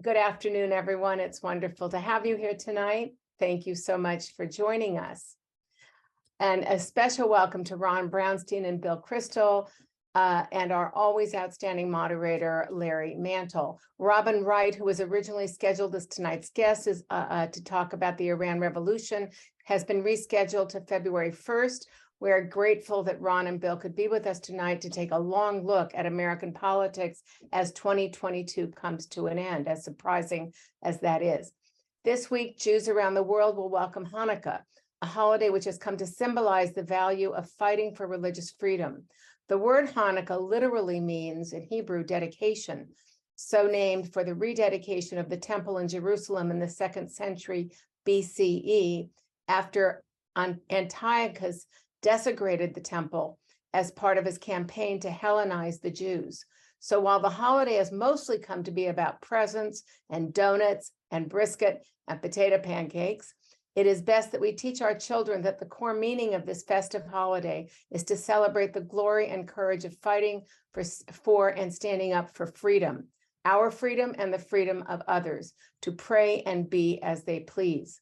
Good afternoon, everyone. It's wonderful to have you here tonight. Thank you so much for joining us. And a special welcome to Ron Brownstein and Bill Kristol, and our always outstanding moderator, Larry Mantle. Robin Wright, who was originally scheduled as tonight's guest is to talk about the Iran Revolution, has been rescheduled to February 1st. We're grateful that Ron and Bill could be with us tonight to take a long look at American politics as 2022 comes to an end, as surprising as that is. This week, Jews around the world will welcome Hanukkah, a holiday which has come to symbolize the value of fighting for religious freedom. The word Hanukkah literally means, in Hebrew, dedication, so named for the rededication of the temple in Jerusalem in the 2nd century BCE after Antiochus desecrated the temple as part of his campaign to Hellenize the Jews. So while the holiday has mostly come to be about presents and donuts and brisket and potato pancakes, it is best that we teach our children that the core meaning of this festive holiday is to celebrate the glory and courage of fighting for and standing up for freedom, our freedom and the freedom of others, to pray and be as they please.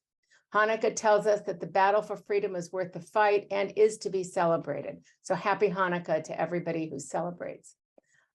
Hanukkah tells us that the battle for freedom is worth the fight and is to be celebrated. So happy Hanukkah to everybody who celebrates.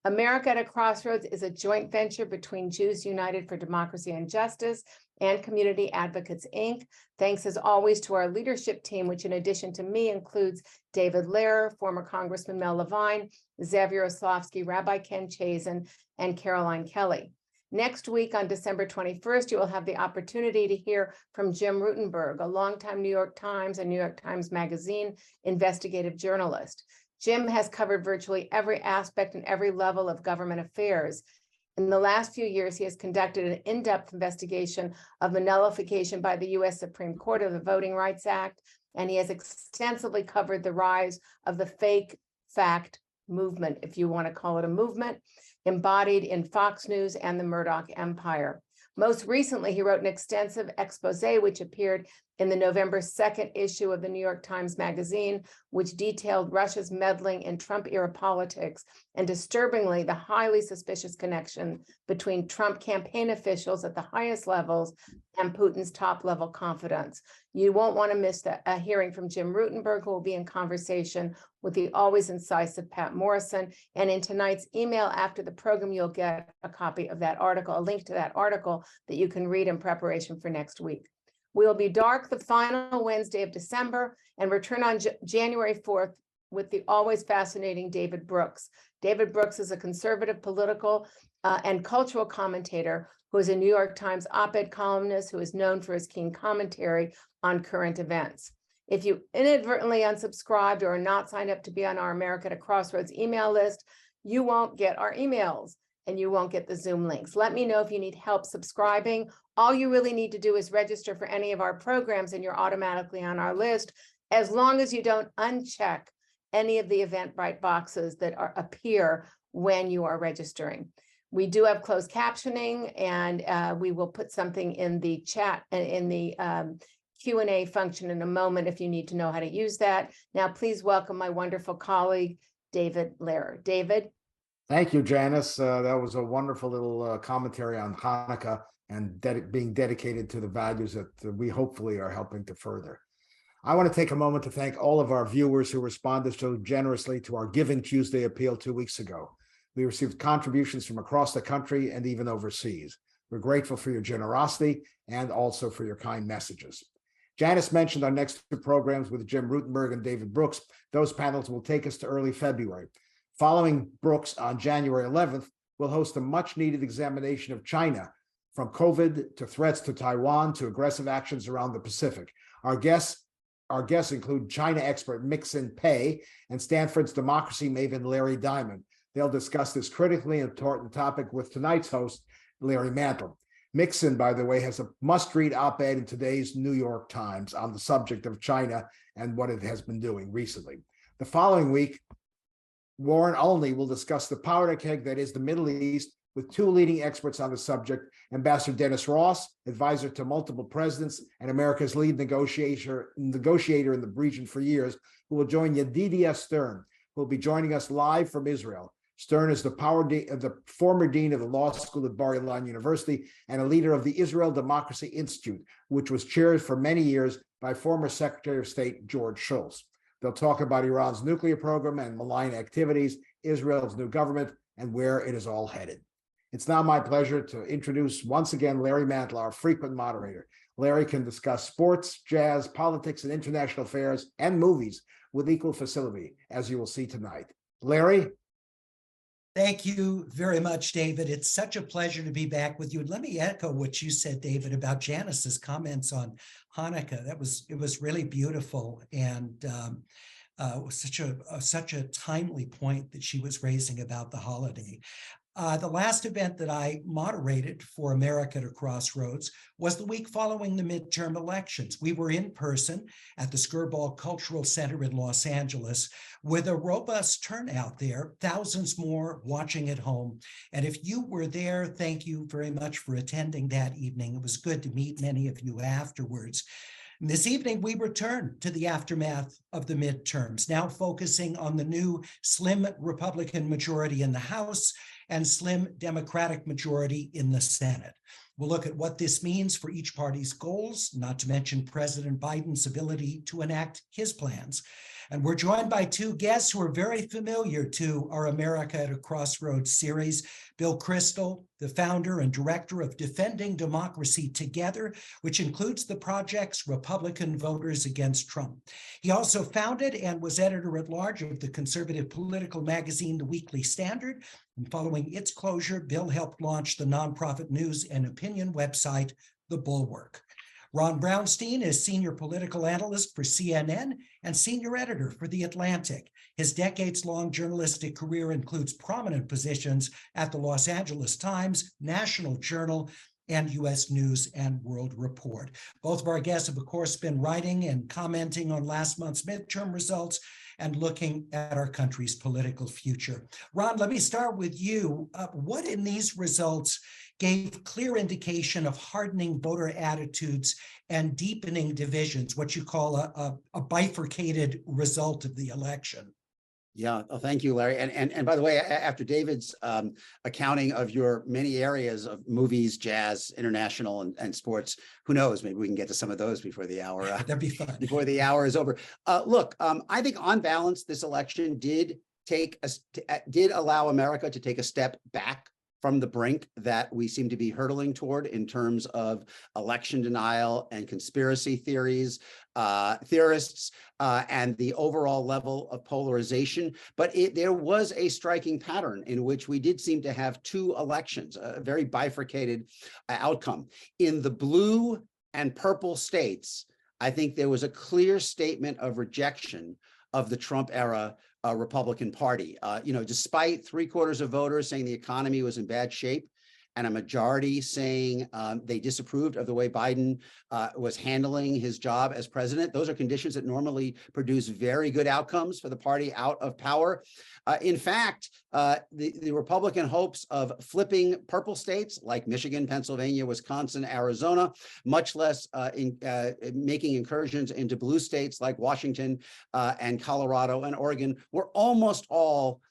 America at a Crossroads is a joint venture between Jews United for Democracy and Justice and Community Advocates, Inc. Thanks as always to our leadership team, which in addition to me includes David Lehrer, former Congressman Mel Levine, Xavier Oslavsky, Rabbi Ken Chazen, and Caroline Kelly. Next week on December 21st, you will have the opportunity to hear from Jim Rutenberg, a longtime New York Times and New York Times Magazine investigative journalist. Jim has covered virtually every aspect and every level of government affairs. In the last few years, he has conducted an in-depth investigation of the nullification by the U.S. Supreme Court of the Voting Rights Act, and he has extensively covered the rise of the fake fact movement, if you want to call it a movement, embodied in Fox News and the Murdoch empire. Most recently, he wrote an extensive expose which appeared in the November 2nd issue of the New York Times Magazine, which detailed Russia's meddling in Trump-era politics and, disturbingly, the highly suspicious connection between Trump campaign officials at the highest levels and Putin's top-level confidants. You won't want to miss a hearing from Jim Rutenberg, who will be in conversation with the always incisive Pat Morrison. And in tonight's email after the program, you'll get a copy of that article, a link to that article that you can read in preparation for next week. We will be dark the final Wednesday of December and return on January 4th with the always fascinating David Brooks. David Brooks is a conservative political and cultural commentator who is a New York Times op-ed columnist who is known for his keen commentary on current events. If you inadvertently unsubscribed or are not signed up to be on our America at a Crossroads email list, you won't get our emails and you won't get the Zoom links. Let me know if you need help subscribing. All you really need to do is register for any of our programs and you're automatically on our list, as long as you don't uncheck any of the Eventbrite boxes that appear when you are registering. We do have closed captioning, and we will put something in the chat, in the Q&A function in a moment if you need to know how to use that. Now, please welcome my wonderful colleague, David Lehrer. David? Thank you, Janice. That was a wonderful little commentary on Hanukkah and being dedicated to the values that we hopefully are helping to further. I want to take a moment to thank all of our viewers who responded so generously to our Giving Tuesday appeal 2 weeks ago. We received contributions from across the country and even overseas. We're grateful for your generosity and also for your kind messages. Janice mentioned our next two programs with Jim Rutenberg and David Brooks. Those panels will take us to early February. Following Brooks on January 11th, we'll host a much-needed examination of China, from COVID to threats to Taiwan to aggressive actions around the Pacific. Our guests include China expert Mixin Pei and Stanford's democracy maven Larry Diamond. They'll discuss this critically important topic with tonight's host, Larry Mantle. Mixin, by the way, has a must-read op-ed in today's New York Times on the subject of China and what it has been doing recently. The following week, Warren Olney will discuss the powder keg that is the Middle East with two leading experts on the subject, Ambassador Dennis Ross, advisor to multiple presidents and America's lead negotiator in the region for years, who will join Yedidia Stern, who will be joining us live from Israel. Stern is the former dean of the law school at Bar-Ilan University and a leader of the Israel Democracy Institute, which was chaired for many years by former Secretary of State George Shultz. They'll talk about Iran's nuclear program and malign activities, Israel's new government, and where it is all headed. It's now my pleasure to introduce once again Larry Mantle, our frequent moderator. Larry can discuss sports, jazz, politics, and international affairs and movies with equal facility, as you will see tonight. Larry? Thank you very much, David. It's such a pleasure to be back with you. And let me echo what you said, David, about Janice's comments on Hanukkah. It was really beautiful, and it was such a timely point that she was raising about the holiday. The last event that I moderated for America at Crossroads was the week following the midterm elections. We were in person at the Skirball Cultural Center in Los Angeles with a robust turnout there, thousands more watching at home. And if you were there, thank you very much for attending that evening. It was good to meet many of you afterwards. And this evening, we return to the aftermath of the midterms, now focusing on the new slim Republican majority in the House and slim Democratic majority in the Senate. We'll look at what this means for each party's goals, not to mention President Biden's ability to enact his plans. And we're joined by two guests who are very familiar to our America at a Crossroads series. Bill Kristol, the founder and director of Defending Democracy Together, which includes the project's Republican Voters Against Trump. He also founded and was editor-at-large of the conservative political magazine, The Weekly Standard. And following its closure, Bill helped launch the nonprofit news and opinion website, The Bulwark. Ron Brownstein is senior political analyst for CNN and senior editor for The Atlantic. His decades-long journalistic career includes prominent positions at the Los Angeles Times, National Journal, and U.S. News and World Report. Both of our guests have, of course, been writing and commenting on last month's midterm results and looking at our country's political future. Ron, let me start with you. What in these results gave clear indication of hardening voter attitudes and deepening divisions, what you call a bifurcated result of the election? Yeah, oh, thank you, Larry. And by the way, after David's accounting of your many areas of movies, jazz, international, and sports, who knows? Maybe we can get to some of those before the hour. That'd be fun. Before the hour is over. Look, I think on balance, this election did allow America to take a step back from the brink that we seem to be hurtling toward in terms of election denial and conspiracy theorists, and the overall level of polarization. But there was a striking pattern in which we did seem to have two elections, a very bifurcated outcome. In the blue and purple states, I think there was a clear statement of rejection of the Trump era Republican Party. Despite 3/4 of voters saying the economy was in bad shape and a majority saying they disapproved of the way Biden was handling his job as president, those are conditions that normally produce very good outcomes for the party out of power. In fact, the Republican hopes of flipping purple states like Michigan, Pennsylvania, Wisconsin, Arizona, much less making incursions into blue states like Washington and Colorado and Oregon, were almost all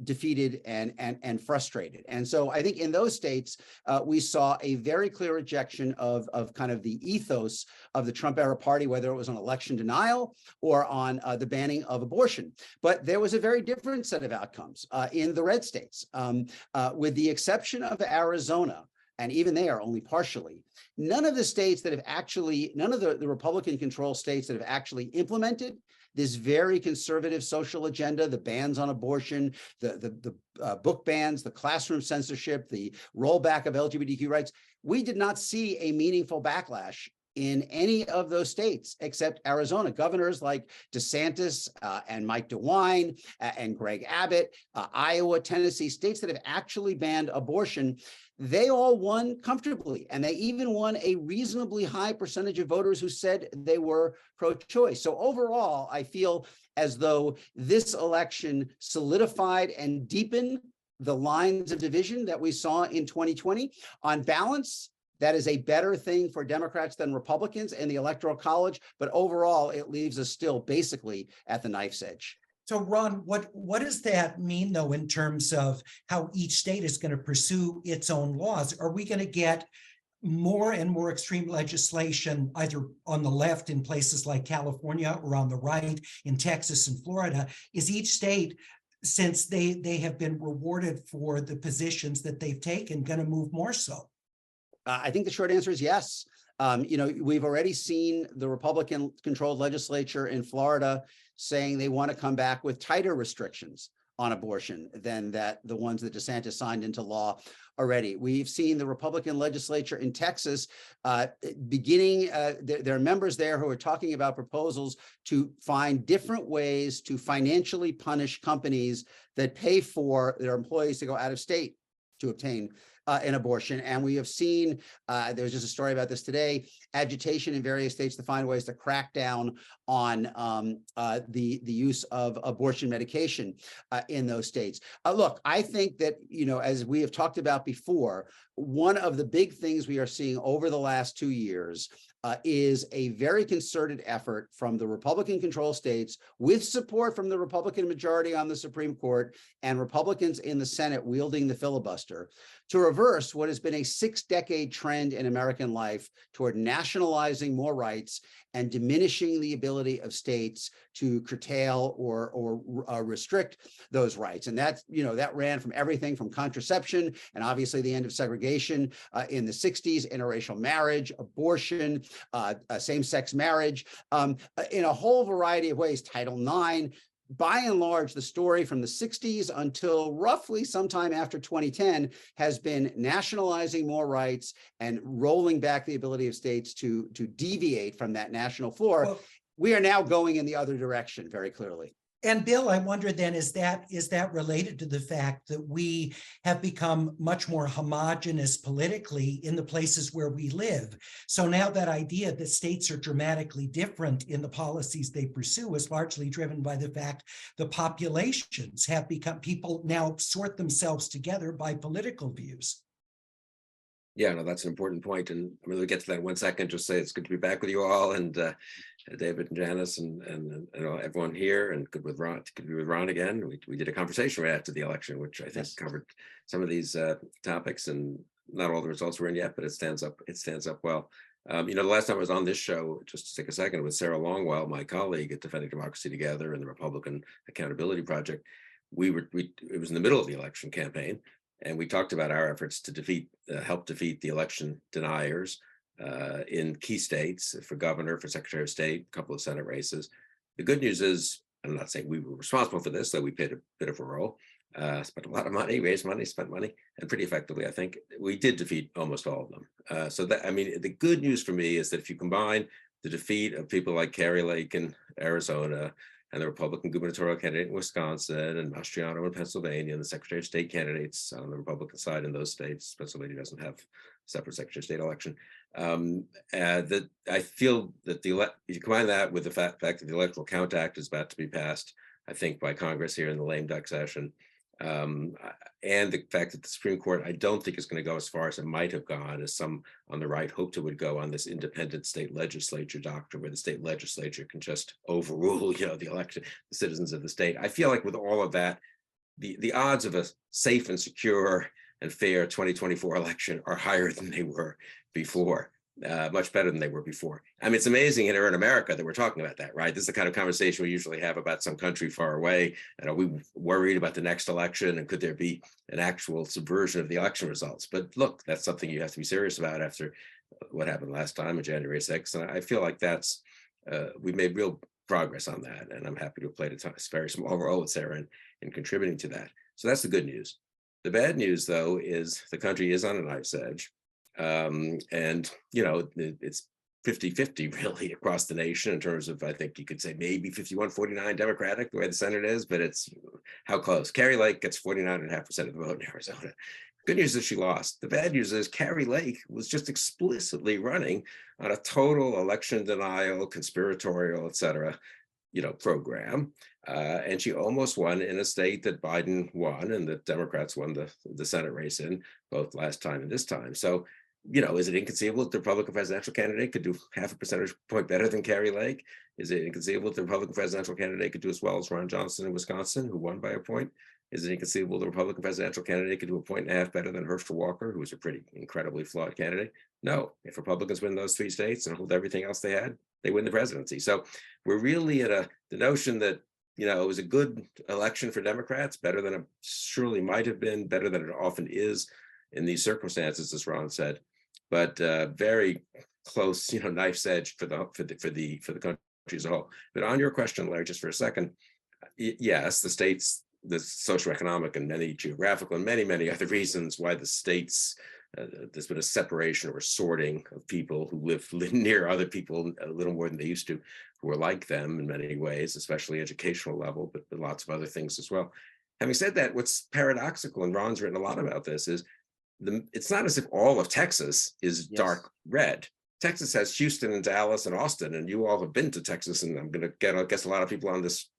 defeated and frustrated. And so I think in those states, we saw a very clear rejection of kind of the ethos of the Trump era party, whether it was on election denial or on the banning of abortion. But there was a very different set of outcomes in the red states, with the exception of Arizona. And even there, only partially. None of the states that have actually, none of the Republican-controlled states that have actually implemented this very conservative social agenda, the bans on abortion, the book bans, the classroom censorship, the rollback of LGBTQ rights, we did not see a meaningful backlash in any of those states except Arizona. Governors like DeSantis and Mike DeWine and Greg Abbott, Iowa, Tennessee, states that have actually banned abortion, they all won comfortably. And they even won a reasonably high percentage of voters who said they were pro-choice. So overall, I feel as though this election solidified and deepened the lines of division that we saw in 2020. On balance, that is a better thing for Democrats than Republicans in the Electoral College, but overall, it leaves us still basically at the knife's edge. So Ron, what does that mean though, in terms of how each state is going to pursue its own laws? Are we going to get more and more extreme legislation either on the left in places like California or on the right in Texas and Florida? Is each state, since they have been rewarded for the positions that they've taken, going to move more so? I think the short answer is yes. We've already seen the Republican-controlled legislature in Florida saying they want to come back with tighter restrictions on abortion than the ones that DeSantis signed into law already. We've seen the Republican legislature in Texas there are members there who are talking about proposals to find different ways to financially punish companies that pay for their employees to go out of state to obtain an abortion. And we have seen, there's just a story about this today, agitation in various states to find ways to crack down on the use of abortion medication in those states. Look, I think that, as we have talked about before, one of the big things we are seeing over the last 2 years is a very concerted effort from the Republican-controlled states, with support from the Republican majority on the Supreme Court and Republicans in the Senate wielding the filibuster, to reverse what has been a 6-decade trend in American life toward nationalizing more rights and diminishing the ability of states to curtail or restrict those rights. And that ran from everything from contraception and obviously the end of segregation in the 60s, interracial marriage, abortion, same-sex marriage, in a whole variety of ways, Title IX. By and large, the story from the 60s until roughly sometime after 2010 has been nationalizing more rights and rolling back the ability of states to deviate from that national floor. Well, we are now going in the other direction very clearly. And Bill, I wonder then, is that related to the fact that we have become much more homogenous politically in the places where we live? So now that idea that states are dramatically different in the policies they pursue is largely driven by the fact the populations have become, people now sort themselves together by political views. Yeah, no, that's an important point. And I'm going to get to that in 1 second. Just say it's good to be back with you all, and David and Janice and everyone here, and good with Ron. Good to be with Ron again. We did a conversation right after the election, which I think covered some of these topics, and not all the results were in yet, but it stands up well. The last time I was on this show, just to take a second, with Sarah Longwell, my colleague at Defending Democracy Together and the Republican Accountability Project. It was in the middle of the election campaign, and we talked about our efforts to help defeat the election deniers in key states for governor, for secretary of state, a couple of Senate races. The good news is, I'm not saying we were responsible for this, though we played a bit of a role, spent a lot of money, raised money, spent money, and pretty effectively, I think. We did defeat almost all of them. The good news for me is that if you combine the defeat of people like Kari Lake in Arizona, and the Republican gubernatorial candidate in Wisconsin, and Mastriano in Pennsylvania, and the Secretary of State candidates on the Republican side in those states. Pennsylvania doesn't have a separate Secretary of State election. That I feel that if you combine that with the fact that the Electoral Count Act is about to be passed, I think, by Congress here in the lame duck session, and the fact that the Supreme Court, I don't think is going to go as far as it might have gone, as some on the right hoped it would go, on this independent state legislature doctrine, where the state legislature can just overrule, the citizens of the state. I feel like with all of that, the odds of a safe and secure and fair 2024 election are higher than they were before. Much better than they were before. I mean, it's amazing here in America that we're talking about that, right? This is the kind of conversation we usually have about some country far away. And are we worried about the next election? And could there be an actual subversion of the election results? But look, that's something you have to be serious about after what happened last time on January 6th. And I feel like we made real progress on that. And I'm happy to have played a very small role with Sarah in contributing to that. So that's the good news. The bad news, though, is the country is on a knife's edge. It's 50-50 really across the nation in terms of, I think you could say maybe 51-49 Democratic, the way the Senate is, but it's how close. Kari Lake gets 49.5% of the vote in Arizona. Good news is she lost. The bad news is Kari Lake was just explicitly running on a total election denial, conspiratorial, et cetera, program. And she almost won in a state that Biden won and the Democrats won the Senate race in, both last time and this time. So is it inconceivable that the Republican presidential candidate could do half a percentage point better than Kari Lake? Is it inconceivable that the Republican presidential candidate could do as well as Ron Johnson in Wisconsin, who won by a point? Is it inconceivable the Republican presidential candidate could do 1.5 points better than Herschel Walker, who was a pretty incredibly flawed candidate? No. If Republicans win those 3 states and hold everything else they had, they win the presidency. So we're really at the notion that, it was a good election for Democrats, better than it surely might have been, better than it often is in these circumstances, as Ron said, but very close, knife's edge for the country as a whole. But on your question, Larry, just for a second, yes, the states, the socioeconomic and many geographical and many other reasons why the states, there's been a separation or a sorting of people who live near other people a little more than they used to, who are like them in many ways, especially educational level, but lots of other things as well. Having said that, what's paradoxical, and Ron's written a lot about this, is it's not as if all of Texas is dark red. Texas has Houston and Dallas and Austin, and you all have been to Texas, and I'm going to guess a lot of people on this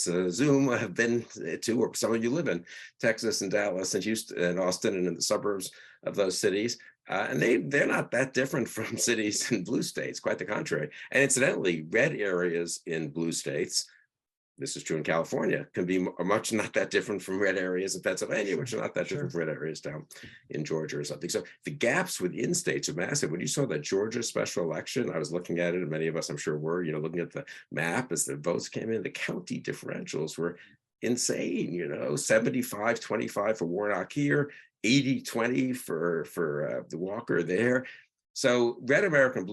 Zoom have been to, or some of you live in Texas and Dallas and Houston and Austin and in the suburbs of those cities, and they're not that different from cities in blue states, quite the contrary. And incidentally, red areas in blue states, this is true in California, can be much not that different from red areas in Pennsylvania, which are not that different from red areas down in Georgia or something. So the gaps within states are massive. When you saw that Georgia special election, I was looking at it, and many of us, I'm sure, were, looking at the map as the votes came in, the county differentials were insane, 75-25 for Warnock here, 80-20 for the Walker there. So red America and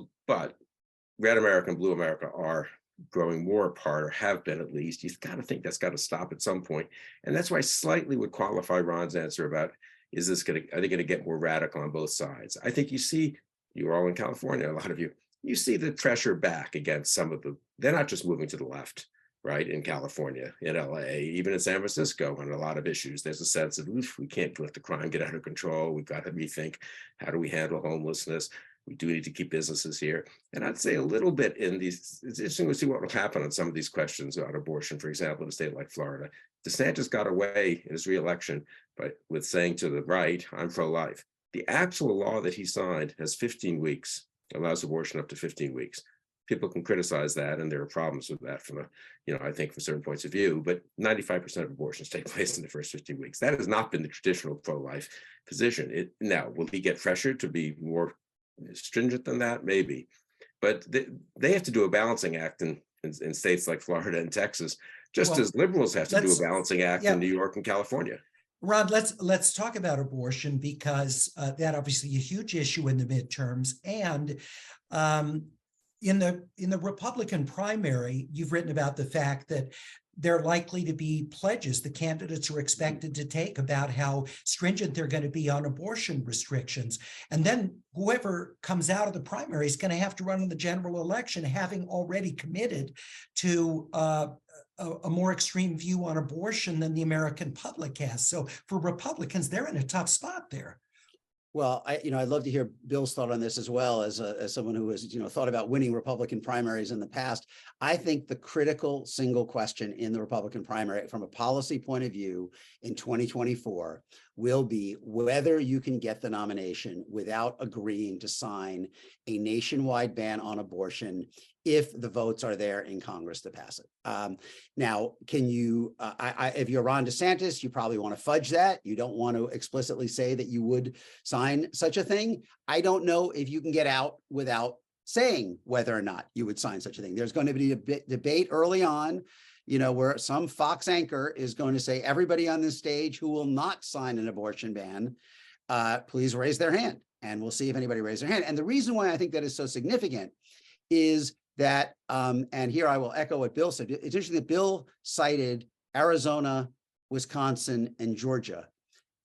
blue America are growing more apart, or have been at least. You've got to think that's got to stop at some point. And that's why I slightly would qualify Ron's answer about, are they going to get more radical on both sides? I think you're all in California, a lot of you see the pressure back against some of they're not just moving to the left, right? In California, in LA, even in San Francisco, on a lot of issues, there's a sense of, we can't let the crime get out of control. We've got to rethink, how do we handle homelessness? We do need to keep businesses here. And I'd say a little bit in these, it's interesting to see what will happen on some of these questions about abortion, for example, in a state like Florida. DeSantis got away in his reelection with saying to the right, I'm pro-life. The actual law that he signed has 15 weeks, allows abortion up to 15 weeks. People can criticize that, and there are problems with that from I think from certain points of view, but 95% of abortions take place in the first 15 weeks. That has not been the traditional pro-life position. Now, will he get pressured to be more stringent than that? Maybe, but they have to do a balancing act in states like Florida and Texas, just as liberals have to do a balancing act in New York and California. Ron, let's talk about abortion, because that obviously a huge issue in the midterms, and in the Republican primary, you've written about the fact that there are likely to be pledges the candidates are expected to take about how stringent they're going to be on abortion restrictions. And then whoever comes out of the primary is going to have to run in the general election, having already committed to a more extreme view on abortion than the American public has. So for Republicans, they're in a tough spot there. Well, I'd love to hear Bill's thought on this as well, as someone who has, thought about winning Republican primaries in the past. I think the critical single question in the Republican primary from a policy point of view in 2024 will be whether you can get the nomination without agreeing to sign a nationwide ban on abortion if the votes are there in Congress to pass it. Now, can you, if you're Ron DeSantis, you probably want to fudge that. You don't want to explicitly say that you would sign such a thing. I don't know if you can get out without saying whether or not you would sign such a thing. There's going to be a debate early on, where some Fox anchor is going to say, everybody on this stage who will not sign an abortion ban, please raise their hand. And we'll see if anybody raises their hand. And the reason why I think that is so significant is that, and here I will echo what Bill said. It's interesting that Bill cited Arizona, Wisconsin, and Georgia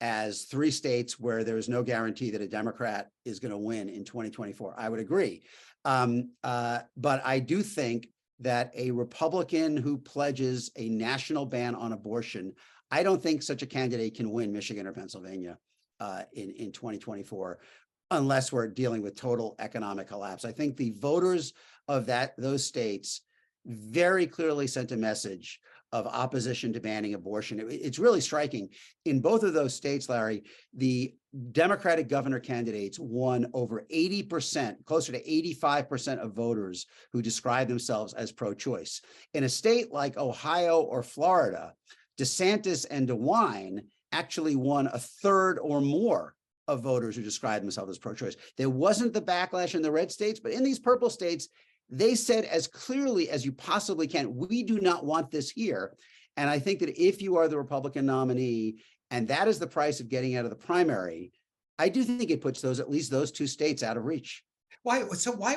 as 3 states where there is no guarantee that a Democrat is going to win in 2024. I would agree. But I do think that a Republican who pledges a national ban on abortion, I don't think such a candidate can win Michigan or Pennsylvania in 2024, unless we're dealing with total economic collapse. I think the voters of those states very clearly sent a message of opposition to banning abortion. It's really striking. In both of those states, Larry, the Democratic governor candidates won over 80%, closer to 85% of voters who describe themselves as pro-choice. In a state like Ohio or Florida, DeSantis and DeWine actually won a third or more of voters who describe themselves as pro-choice. There wasn't the backlash in the red states, but in these purple states, they said as clearly as you possibly can, we do not want this here. And I think that if you are the Republican nominee, and that is the price of getting out of the primary, I do think it puts at least those two states out of reach. Why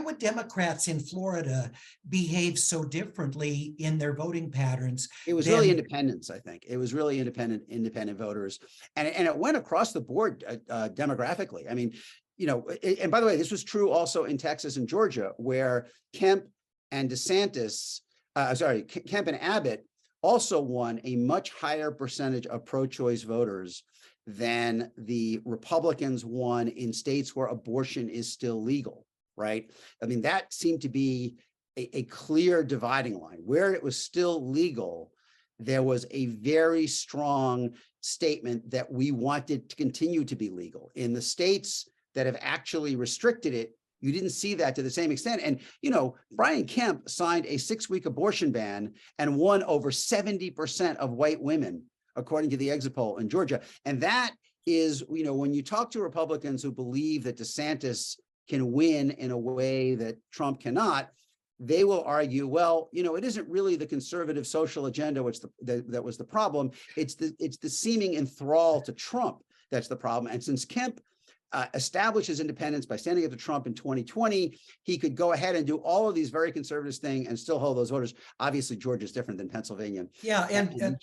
would Democrats in Florida behave so differently in their voting patterns? It was really independents, I think. It was really independent voters. And it went across the board demographically. I mean, you know, and by the way, this was true also in Texas and Georgia, where Kemp and DeSantis, Kemp and Abbott also won a much higher percentage of pro-choice voters than the Republicans won in states where abortion is still legal, right? I mean, that seemed to be a clear dividing line. Where it was still legal, there was a very strong statement that we wanted to continue to be legal. In the states that have actually restricted it, you didn't see that to the same extent. And, you know, Brian Kemp signed a 6-week abortion ban and won over 70% of white women, according to the exit poll in Georgia. And that is, you know, when you talk to Republicans who believe that DeSantis can win in a way that Trump cannot, they will argue, well, you know, it isn't really the conservative social agenda that was the problem. It's the seeming enthrall to Trump that's the problem. And since Kemp established his independence by standing up to Trump in 2020, he could go ahead and do all of these very conservative things and still hold those voters. Obviously, Georgia is different than Pennsylvania. Yeah, and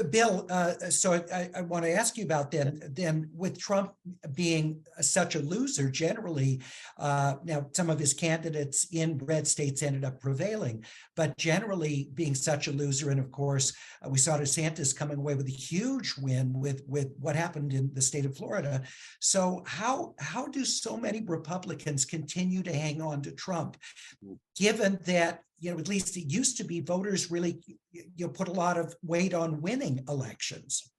Bill, so I want to ask you about then with Trump being such a loser generally, now some of his candidates in red states ended up prevailing, but generally being such a loser, and of course, we saw DeSantis coming away with a huge win with what happened in the state of Florida. So how do so many Republicans continue to hang on to Trump, given that, you know, at least it used to be voters really, you put a lot of weight on winning elections?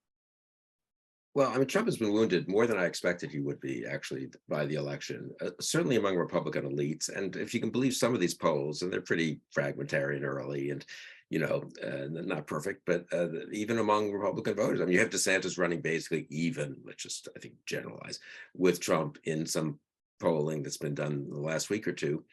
Well, I mean, Trump has been wounded more than I expected he would be, actually, by the election, certainly among Republican elites. And if you can believe some of these polls, and they're pretty fragmentary and early and, you know, not perfect, but even among Republican voters, I mean, you have DeSantis running basically even, let's just, I think, generalize, with Trump in some polling that's been done in the last week or two.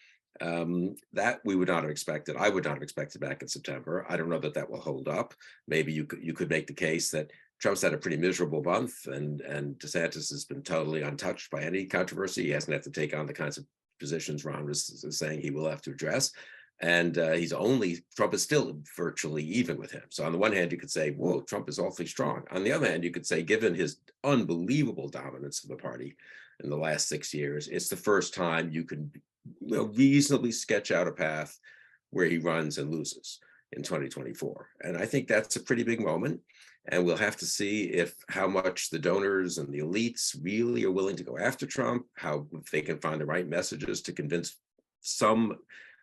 That we would not have expected. I would not have expected back in September. I don't know that that will hold up. Maybe you could make the case that Trump's had a pretty miserable month, and DeSantis has been totally untouched by any controversy. He hasn't had to take on the kinds of positions Ron was saying he will have to address. And Trump is still virtually even with him. So on the one hand, you could say, whoa, Trump is awfully strong. On the other hand, you could say, given his unbelievable dominance of the party in the last 6 years, it's the first time you can reasonably sketch out a path where he runs and loses in 2024. And I think that's a pretty big moment. And we'll have to see how much the donors and the elites really are willing to go after Trump, how if they can find the right messages to convince some,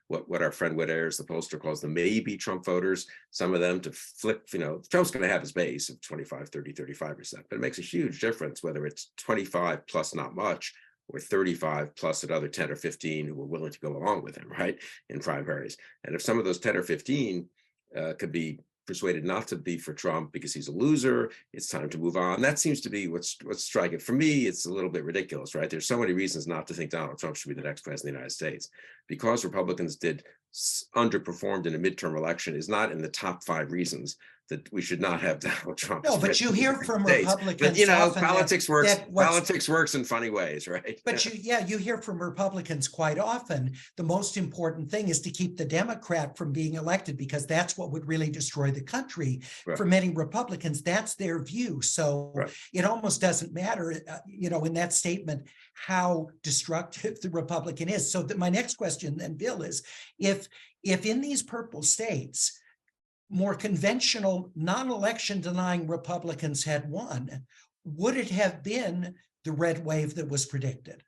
what our friend Whit Ayers, the pollster, calls the maybe Trump voters, some of them to flip, you know, Trump's going to have his base of 25, 30, 35%, but it makes a huge difference whether it's 25 plus not much, or 35 plus another 10 or 15 who were willing to go along with him, right, in primaries. And if some of those 10 or 15 could be persuaded not to be for Trump because he's a loser, it's time to move on. That seems to be what's striking. For me, it's a little bit ridiculous, right? There's so many reasons not to think Donald Trump should be the next president of the United States. Because Republicans underperformed in a midterm election is not in the top 5 reasons that we should not have Donald Trump. No, but you hear from Republicans. But you know, often politics works in funny ways, right? But you hear from Republicans quite often. The most important thing is to keep the Democrat from being elected, because that's what would really destroy the country. Right. For many Republicans, that's their view. So right. It almost doesn't matter, you know, in that statement, how destructive the Republican is. So my next question then, Bill, is if in these purple states, more conventional, non-election denying Republicans had won, would it have been the red wave that was predicted?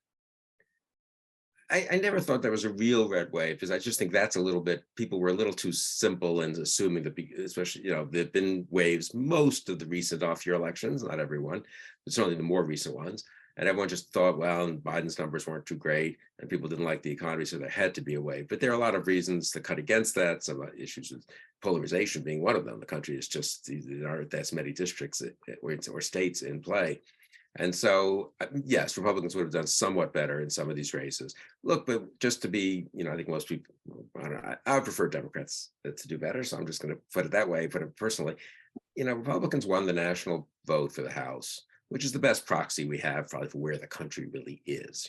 I never thought that was a real red wave, because I just think that's a little bit, people were a little too simple in assuming that, especially, there've been waves, most of the recent off-year elections, not everyone, but certainly the more recent ones. And everyone just thought, well, and Biden's numbers weren't too great, and people didn't like the economy, so there had to be a wave. But there are a lot of reasons to cut against that. Some issues with polarization being one of them. The country is just, there aren't that many districts or states in play. And so, yes, Republicans would have done somewhat better in some of these races. Look, but just to be, I think most people, I would prefer Democrats to do better. So I'm just going to put it that way. Put it personally, Republicans won the national vote for the House, which is the best proxy we have probably for where the country really is,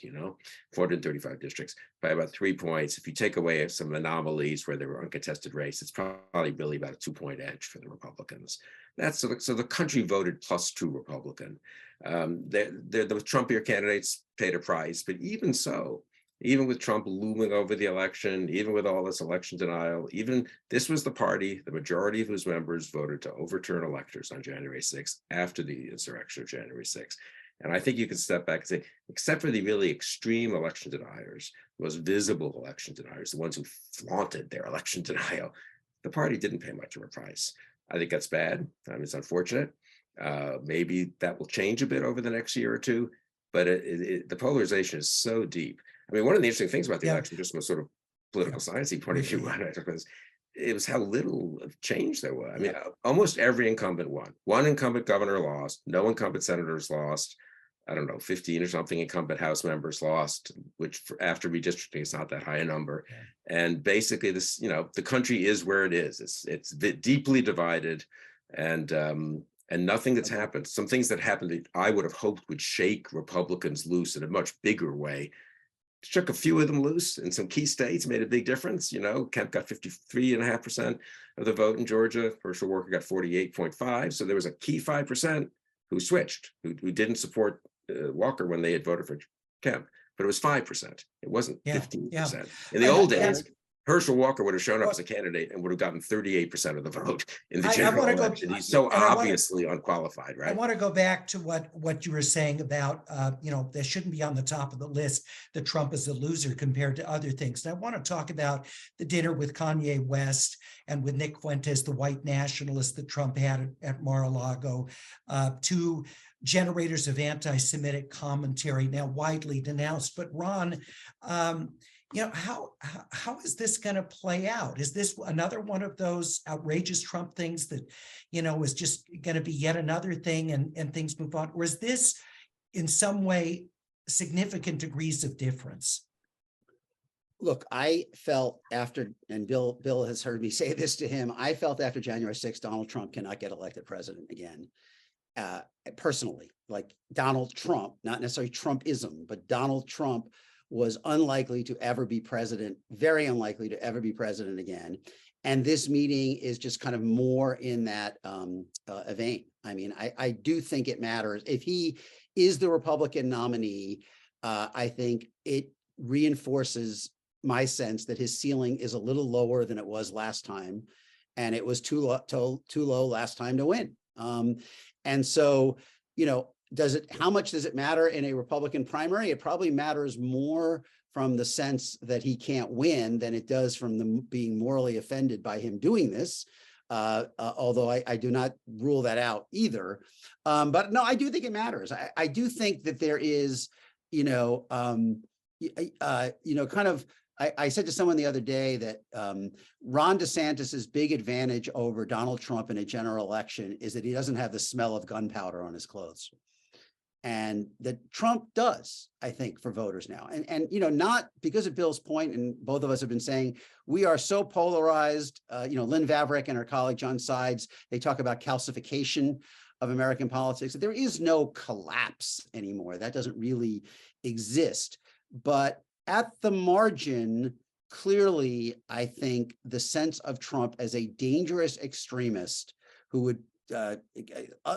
435 districts by about 3 points. If you take away some anomalies where there were uncontested races, it's probably really about a 2-point edge for the Republicans. That's so the country voted +2 Republican. The Trumpier candidates paid a price, but even so, even with Trump looming over the election, even with all this election denial, even this was the party, the majority of whose members voted to overturn electors on January 6th after the insurrection of January 6th. And I think you can step back and say, except for the really extreme election deniers, the most visible election deniers, the ones who flaunted their election denial, the party didn't pay much of a price. I think that's bad. It's unfortunate. Maybe that will change a bit over the next year or two, but the polarization is so deep. One of the interesting things about the election, just from a sort of political sciencey point of view, it was how little of change there was. Almost every incumbent won. One incumbent governor lost. No incumbent senators lost. 15 or something incumbent House members lost, which after redistricting is not that high a number. Yeah. And basically, this, the country is where it is. It's deeply divided, and nothing that's happened. Some things that happened that I would have hoped would shake Republicans loose in a much bigger way. Shook a few of them loose in some key states, made a big difference. Kemp got 53.5% of the vote in Georgia. Herschel Walker got 48.5%. So there was a key 5% who switched, who didn't support Walker when they had voted for Kemp, but it was 5%. It wasn't 15%. Yeah. In the old days, Herschel Walker would have shown up as a candidate and would have gotten 38% of the vote in the general election. He's so obviously unqualified, right? I want to go back to what you were saying about, they shouldn't be on the top of the list, that Trump is a loser compared to other things. And I want to talk about the dinner with Kanye West and with Nick Fuentes, the white nationalist that Trump had at Mar-a-Lago, two generators of anti-Semitic commentary now widely denounced. But Ron, how is this going to play out? Is this another one of those outrageous Trump things that, is just going to be yet another thing and things move on? Or is this in some way significant degrees of difference? Look, I felt after, and Bill has heard me say this to him, I felt after January 6th, Donald Trump cannot get elected president again. Personally, like Donald Trump, not necessarily Trumpism, but Donald Trump was unlikely to ever be president, very unlikely to ever be president again. And this meeting is just kind of more in that vein. I do think it matters. If he is the Republican nominee, I think it reinforces my sense that his ceiling is a little lower than it was last time. And it was too low last time to win. And so, how much does it matter in a Republican primary? It probably matters more from the sense that he can't win than it does from them being morally offended by him doing this. Although I do not rule that out either. But no, I do think it matters. I do think that there is, I said to someone the other day that Ron DeSantis's big advantage over Donald Trump in a general election is that he doesn't have the smell of gunpowder on his clothes. And that Trump does, I think, for voters now. And not because of Bill's point, and both of us have been saying, we are so polarized. Lynn Vavreck and her colleague John Sides, they talk about calcification of American politics. There is no collapse anymore. That doesn't really exist. But at the margin, clearly, I think the sense of Trump as a dangerous extremist who would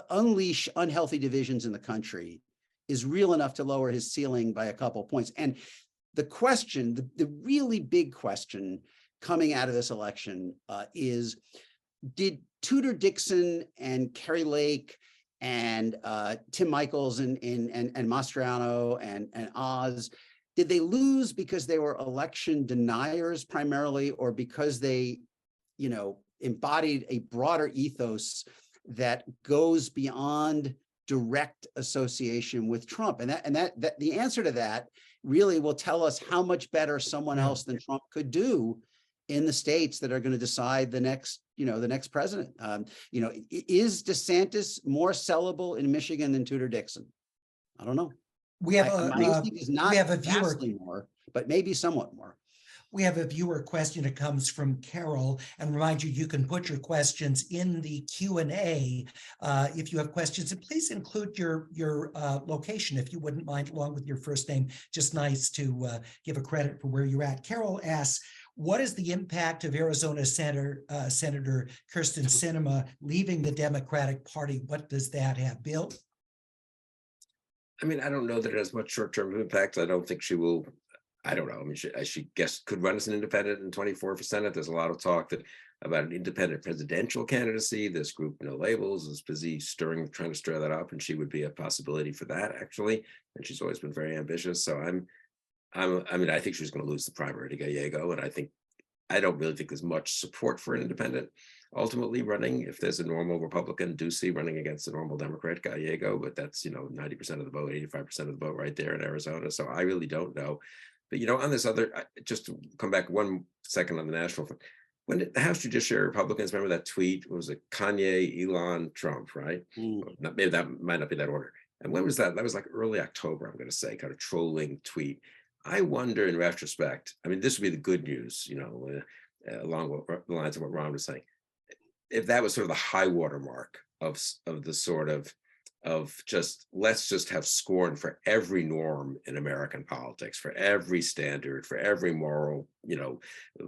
unleash unhealthy divisions in the country is real enough to lower his ceiling by a couple of points. And the question, the really big question coming out of this election is, did Tudor Dixon and Kerry Lake and Tim Michels and Mastriano and Oz, did they lose because they were election deniers primarily, or because they, embodied a broader ethos that goes beyond direct association with Trump? And that the answer to that really will tell us how much better someone else than Trump could do in the states that are going to decide the next president. Is DeSantis more sellable in Michigan than Tudor Dixon? I don't know. We have a viewer. Vastly more, but maybe somewhat more. We have a viewer question that comes from Carol, and remind you, you can put your questions in the Q&A if you have questions, and please include your location, if you wouldn't mind, along with your first name. Just nice to give a credit for where you're at. Carol asks, what is the impact of Arizona Senator Kyrsten Sinema leaving the Democratic Party? What does that have, Bill? I mean, I don't know that it has much short-term impact. I don't think she will. I don't know. I mean, she could run as an independent in 24 for Senate. There's a lot of talk about an independent presidential candidacy. This group, No Labels, is busy trying to stir that up, and she would be a possibility for that, actually. And she's always been very ambitious. So I think she's going to lose the primary to Gallego, and I don't really think there's much support for an independent ultimately running. If there's a normal Republican, Ducey, running against a normal Democrat, Gallego, but that's 90% of the vote, 85% of the vote right there in Arizona. So I really don't know. But on this other, just to come back 1 second on the national front, when the House Judiciary Republicans, remember that tweet? It was Kanye, Elon, Trump, right? Maybe that might not be that order. And when was that? That was like early October, I'm going to say, kind of trolling tweet. I wonder in retrospect, I mean, this would be the good news, along the lines of what Ron was saying, if that was sort of the high water mark of the sort of just, let's just have scorn for every norm in American politics, for every standard, for every moral,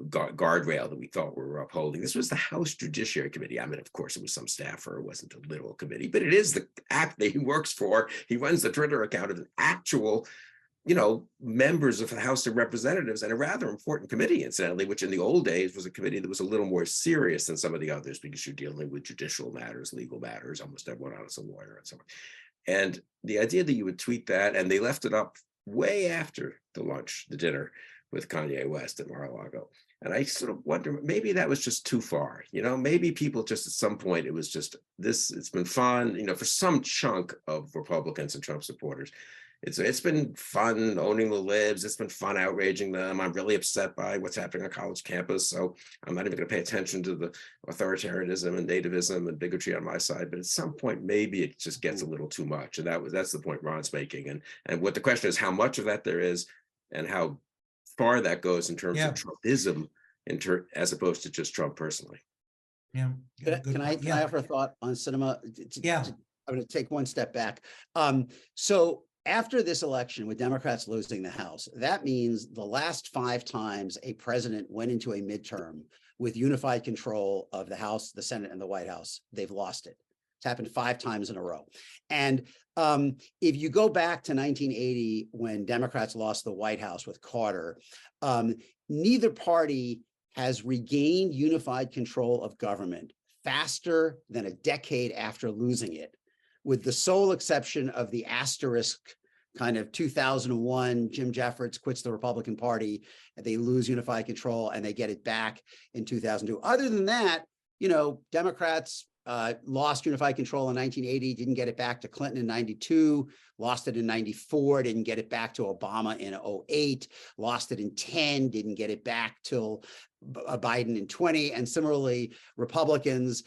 guardrail that we thought we were upholding. This was the House Judiciary Committee. I mean, of course, it was some staffer. It wasn't a literal committee, but it is the act that he works for. He runs the Twitter account of an actual members of the House of Representatives, and a rather important committee, incidentally, which in the old days was a committee that was a little more serious than some of the others, because you're dealing with judicial matters, legal matters, almost everyone on is a lawyer and so on. And the idea that you would tweet that, and they left it up way after the dinner with Kanye West at Mar-a-Lago. And I sort of wonder, maybe that was just too far. Maybe people just at some point, it was just this, it's been fun, for some chunk of Republicans and Trump supporters. It's been fun owning the libs. It's been fun outraging them. I'm really upset by what's happening on college campus. So I'm not even going to pay attention to the authoritarianism and nativism and bigotry on my side. But at some point, maybe it just gets a little too much. And that's the point Ron's making. And what the question is, how much of that there is, and how far that goes in terms of Trumpism, as opposed to just Trump personally. Yeah. Can I offer a thought on Sinema? I'm going to take one step back. So after this election, with Democrats losing the House, that means the last 5 times a president went into a midterm with unified control of the House, the Senate, and the White House, they've lost it. It's happened 5 times in a row. And if you go back to 1980, when Democrats lost the White House with Carter, neither party has regained unified control of government faster than a decade after losing it, with the sole exception of the asterisk kind of 2001, Jim Jeffords quits the Republican Party, and they lose unified control, and they get it back in 2002. Other than that, Democrats lost unified control in 1980, didn't get it back to Clinton in 92, lost it in 94, didn't get it back to Obama in 08, lost it in 10, didn't get it back till Biden in 20. And similarly, Republicans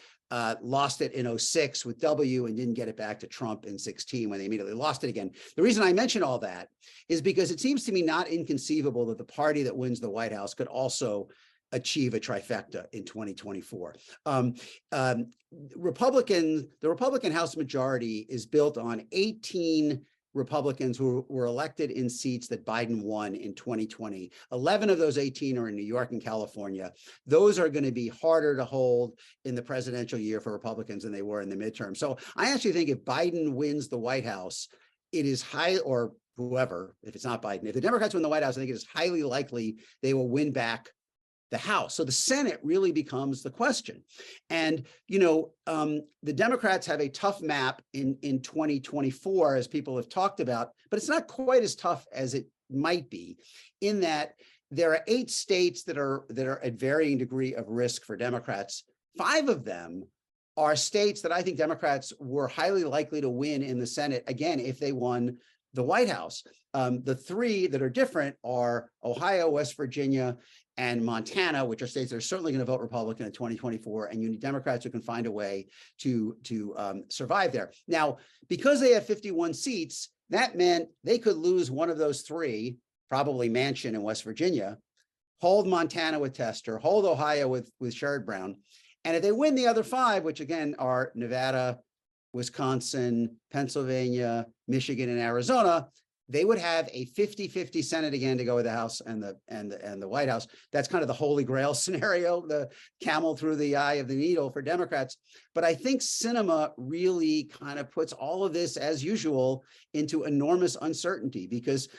lost it in 06 with W and didn't get it back to Trump in 16 when they immediately lost it again. The reason I mention all that is because it seems to me not inconceivable that the party that wins the White House could also achieve a trifecta in 2024. The Republican House majority is built on 18 Republicans who were elected in seats that Biden won in 2020. 11 of those 18 are in New York and California. Those are going to be harder to hold in the presidential year for Republicans than they were in the midterm. So I actually think if Biden wins the White House, it is high, or whoever, if it's not Biden, if the Democrats win the White House, I think it is highly likely they will win back the House. So the Senate really becomes the question. And, the Democrats have a tough map in 2024, as people have talked about, but it's not quite as tough as it might be, in that there are 8 states that are at varying degree of risk for Democrats. 5 of them are states that I think Democrats were highly likely to win in the Senate, again, if they won the White House. The 3 that are different are Ohio, West Virginia, and Montana, which are states that are certainly going to vote Republican in 2024, and you need Democrats who can find a way to survive there. Now, because they have 51 seats, that meant they could lose one of those 3, probably Manchin in West Virginia, hold Montana with Tester, hold Ohio with Sherrod Brown. And if they win the other 5, which again are Nevada, Wisconsin, Pennsylvania, Michigan, and Arizona, they would have a 50-50 Senate again to go with the House and the White House. That's kind of the holy grail scenario, the camel through the eye of the needle for Democrats. But I think Sinema really kind of puts all of this, as usual, into enormous uncertainty, because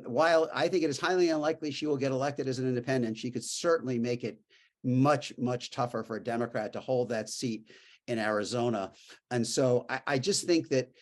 while I think it is highly unlikely she will get elected as an independent, she could certainly make it much, much tougher for a Democrat to hold that seat in Arizona. And so I just think that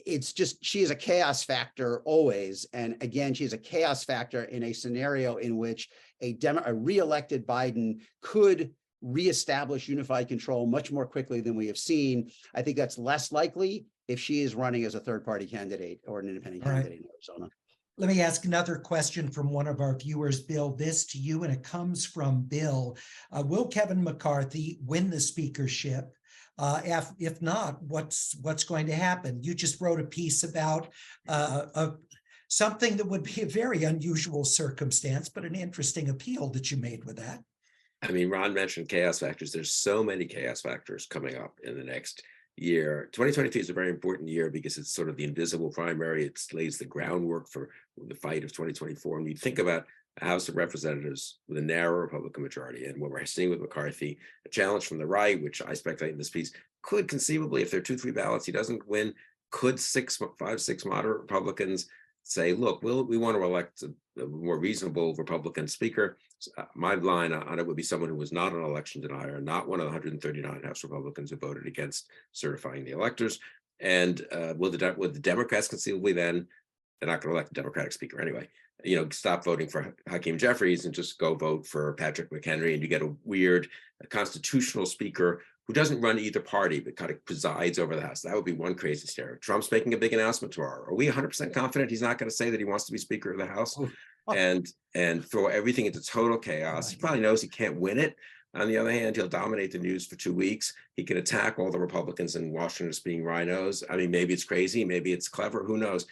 it's just, she is a chaos factor always. And again, she is a chaos factor in a scenario in which a re-elected Biden could reestablish unified control much more quickly than we have seen. I think that's less likely if she is running as a third-party candidate or an independent candidate in Arizona. Let me ask another question from one of our viewers, Bill, this to you, and it comes from Bill. Will Kevin McCarthy win the speakership? If not, what's going to happen? You just wrote a piece about something that would be a very unusual circumstance, but an interesting appeal that you made with that. I mean, Ron mentioned chaos factors. There's so many chaos factors coming up in the next year. 2023 is a very important year because it's sort of the invisible primary. It lays the groundwork for the fight of 2024. And you think about a House of Representatives with a narrow Republican majority, and what we're seeing with McCarthy, a challenge from the right, which I speculate in this piece, could conceivably, if there are 2-3 ballots he doesn't win, could 5-6 moderate Republicans say, look, we want to elect a more reasonable Republican speaker. My line on it would be someone who was not an election denier, not one of the 139 House Republicans who voted against certifying the electors. And would the Democrats conceivably then, they're not going to elect a Democratic speaker anyway, stop voting for Hakeem Jeffries and just go vote for Patrick McHenry, and you get a weird constitutional speaker who doesn't run either party, but kind of presides over the House. That would be one crazy scenario. Trump's making a big announcement tomorrow. Are we 100% confident he's not going to say that he wants to be Speaker of the House and throw everything into total chaos? He probably knows he can't win it. On the other hand, he'll dominate the news for 2 weeks. He can attack all the Republicans in Washington as being rhinos. I mean, maybe it's crazy, maybe it's clever, who knows?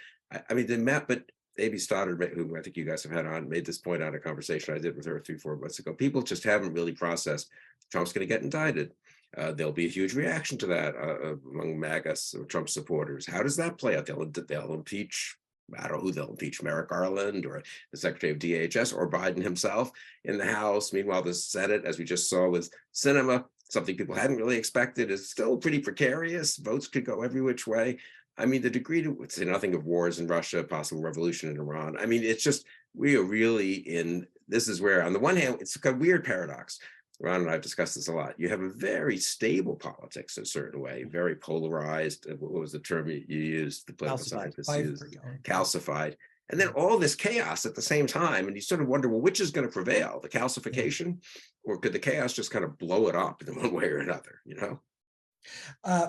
I mean, but A.B. Stoddard, who I think you guys have had on, made this point on a conversation I did with her 3-4 months ago. People just haven't really processed Trump's going to get indicted. There'll be a huge reaction to that among MAGA Trump supporters. How does that play out? They'll impeach, I don't know who they'll impeach, Merrick Garland or the Secretary of DHS or Biden himself in the House. Meanwhile, the Senate, as we just saw with Sinema, something people hadn't really expected, is still pretty precarious. Votes could go every which way. I mean, the degree to say nothing of wars in Russia, possible revolution in Iran. I mean, it's just, we are really in, this is where, on the one hand, it's a weird paradox. Ron and I have discussed this a lot. You have a very stable politics in a certain way, very polarized. What was the term you used? The political scientists used, calcified. And then all this chaos at the same time. And you sort of wonder, well, which is going to prevail, the calcification, or could the chaos just kind of blow it up in one way or another,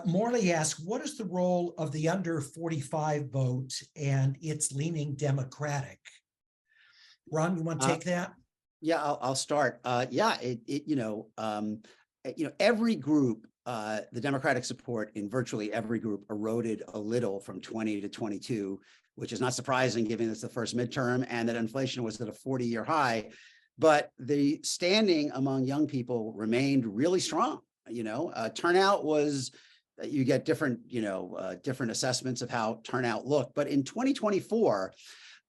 Morley asks, what is the role of the under 45 vote and its leaning Democratic? Ron, you want to take that? Yeah, I'll start. Every group, the Democratic support in virtually every group eroded a little from 20 to 22, which is not surprising given it's the first midterm and that inflation was at a 40-year high. But the standing among young people remained really strong. Turnout was, you get different assessments of how turnout looked. But in 2024,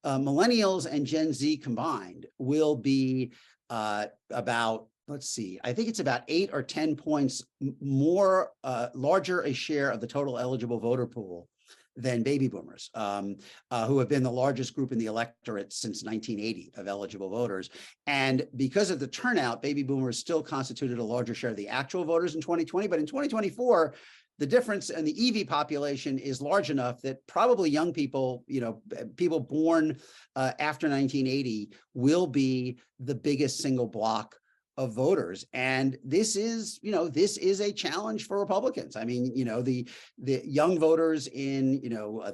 millennials and Gen Z combined will be about, let's see, I think it's about 8 or 10 points more, larger a share of the total eligible voter pool than baby boomers, who have been the largest group in the electorate since 1980 of eligible voters. And because of the turnout, baby boomers still constituted a larger share of the actual voters in 2020. But in 2024, the difference in the EV population is large enough that probably young people, people born after 1980 will be the biggest single block of voters. And this is a challenge for Republicans. I mean, the young voters in,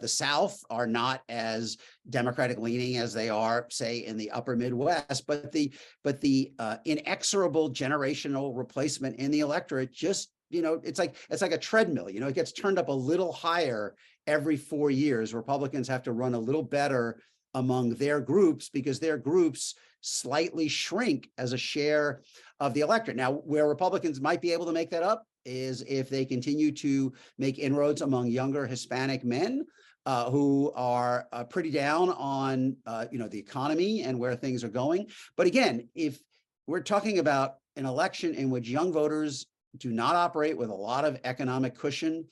the South are not as Democratic leaning as they are, say, in the upper Midwest, but the inexorable generational replacement in the electorate just, it's like a treadmill, it gets turned up a little higher every 4 years. Republicans have to run a little better among their groups because their groups slightly shrink as a share of the electorate. Now, where Republicans might be able to make that up is if they continue to make inroads among younger Hispanic men who are pretty down on, the economy and where things are going. But again, if we're talking about an election in which young voters do not operate with a lot of economic cushion,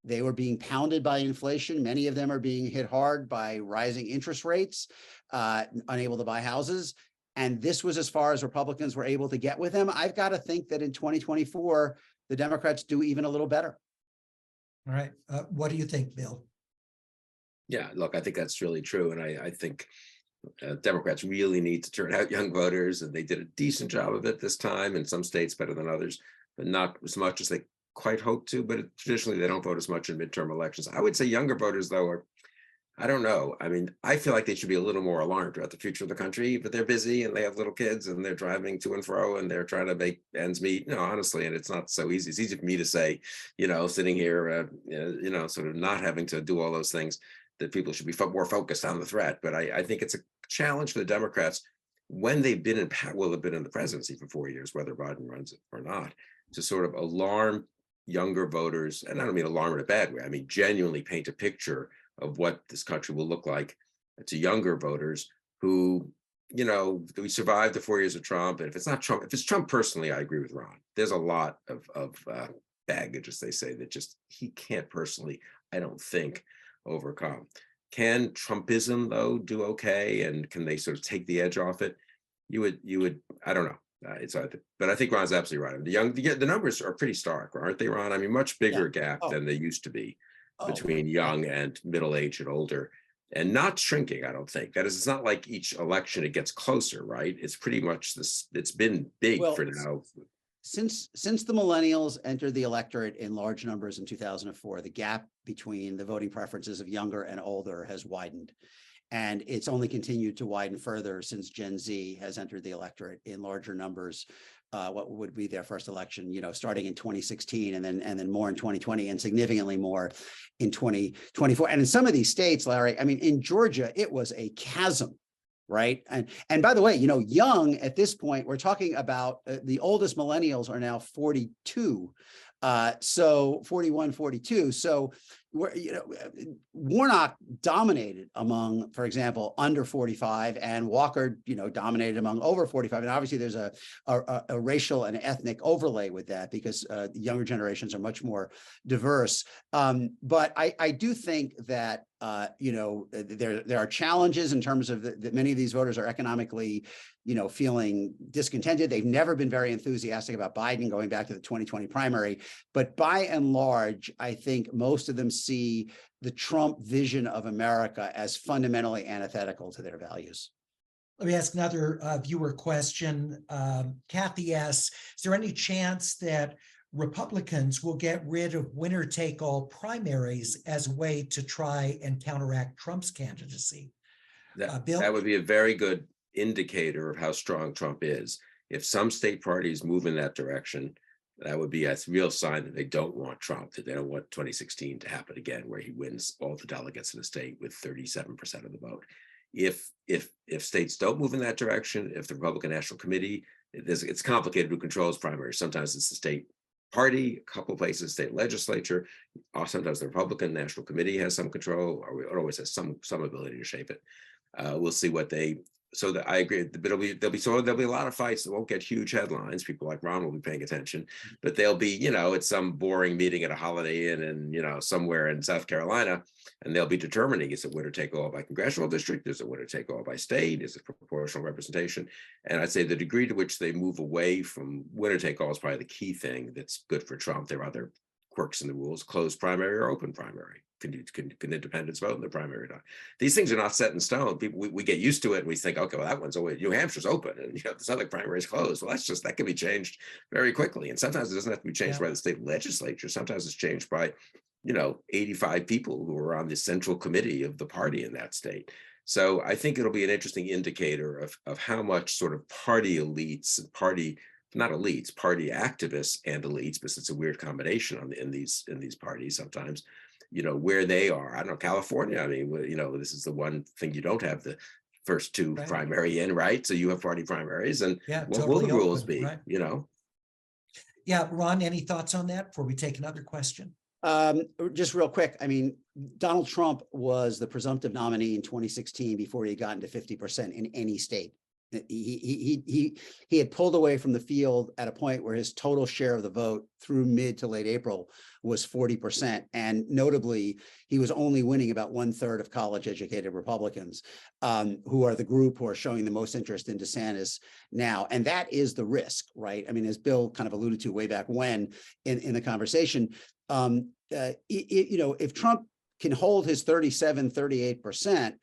they were being pounded by inflation. Many of them are being hit hard by rising interest rates, unable to buy houses. And this was as far as Republicans were able to get with them. I've got to think that in 2024, the Democrats do even a little better. All right. What do you think, Bill? Yeah, look, I think that's really true. And I think Democrats really need to turn out young voters, and they did a decent job of it this time, in some states better than others, but not as much as they quite hope to. But traditionally, they don't vote as much in midterm elections. I would say younger voters, though, are, I don't know. I mean, I feel like they should be a little more alarmed about the future of the country, but they're busy and they have little kids and they're driving to and fro and they're trying to make ends meet, honestly, and it's not so easy. It's easy for me to say, sitting here, sort of not having to do all those things, that people should be more focused on the threat. But I think it's a challenge for the Democrats when they've been in the presidency for 4 years, whether Biden runs it or not, to sort of alarm younger voters. And I don't mean alarm in a bad way. I mean, genuinely paint a picture of what this country will look like to younger voters who, we survived the 4 years of Trump. And if it's not Trump, if it's Trump personally, I agree with Ron. There's a lot of baggage, as they say, that just he can't personally, I don't think, overcome. Can Trumpism, though, do okay? And can they sort of take the edge off it? You would, I don't know. But I think Ron's absolutely right. The numbers are pretty stark, aren't they, Ron? I mean, much bigger gap than they used to be between young and middle-aged and older, and not shrinking, I don't think. That is, it's not like each election it gets closer, right? It's pretty much this, it's been big for now. Since the millennials entered the electorate in large numbers in 2004, the gap between the voting preferences of younger and older has widened. And it's only continued to widen further since Gen Z has entered the electorate in larger numbers. What would be their first election, starting in 2016 and then more in 2020 and significantly more in 2024. And in some of these states, Larry, I mean, in Georgia, it was a chasm, right? And by the way, young at this point, we're talking about the oldest millennials are now 42. So 41, 42. So Warnock dominated among, for example, under 45, and Walker, dominated among over 45. And obviously there's a racial and ethnic overlay with that because the younger generations are much more diverse. But I do think that there are challenges in terms of that many of these voters are economically, feeling discontented. They've never been very enthusiastic about Biden going back to the 2020 primary. But by and large, I think most of them see the Trump vision of America as fundamentally antithetical to their values. Let me ask another viewer question. Kathy asks, is there any chance that Republicans will get rid of winner-take-all primaries as a way to try and counteract Trump's candidacy? Bill? That would be a very good indicator of how strong Trump is. If some state parties move in that direction, that would be a real sign that they don't want Trump, that they don't want 2016 to happen again, where he wins all the delegates in the state with 37% of the vote. If states don't move in that direction, if the Republican National Committee, it's complicated who controls primaries. Sometimes it's the state party, a couple of places, state legislature, or sometimes the Republican National Committee has some control, or it always has some ability to shape it. We'll see what they so that I agree, but there'll be a lot of fights that won't get huge headlines. People like Ron will be paying attention, but they'll be, it's some boring meeting at a Holiday Inn and, somewhere in South Carolina, and they'll be determining, is it winner take all by congressional district? Is it winner take all by state? Is it proportional representation? And I'd say the degree to which they move away from winner take all is probably the key thing that's good for Trump. There are other quirks in the rules, closed primary or open primary. Can independents vote in the primary? These things are not set in stone. People, we get used to it and we think, okay, well, that one's always, New Hampshire's open and this other primary is closed. Well, that can be changed very quickly. And sometimes it doesn't have to be changed by the state legislature. Sometimes it's changed by, 85 people who are on the central committee of the party in that state. So I think it'll be an interesting indicator of how much sort of party elites and party activists and elites, because it's a weird combination in these parties sometimes, where they are. I don't know, California, I mean, this is the one thing you don't have the first two primary in, right? So you have party primaries, and what will the rules be, Yeah, Ron, any thoughts on that before we take another question? Just real quick. I mean, Donald Trump was the presumptive nominee in 2016 before he got into 50% in any state. He had pulled away from the field at a point where his total share of the vote through mid to late April was 40%. And notably, he was only winning about 1/3 of college educated Republicans, who are the group who are showing the most interest in DeSantis now. And that is the risk, right? I mean, as Bill kind of alluded to way back when in the conversation, if Trump can hold his 37-38%,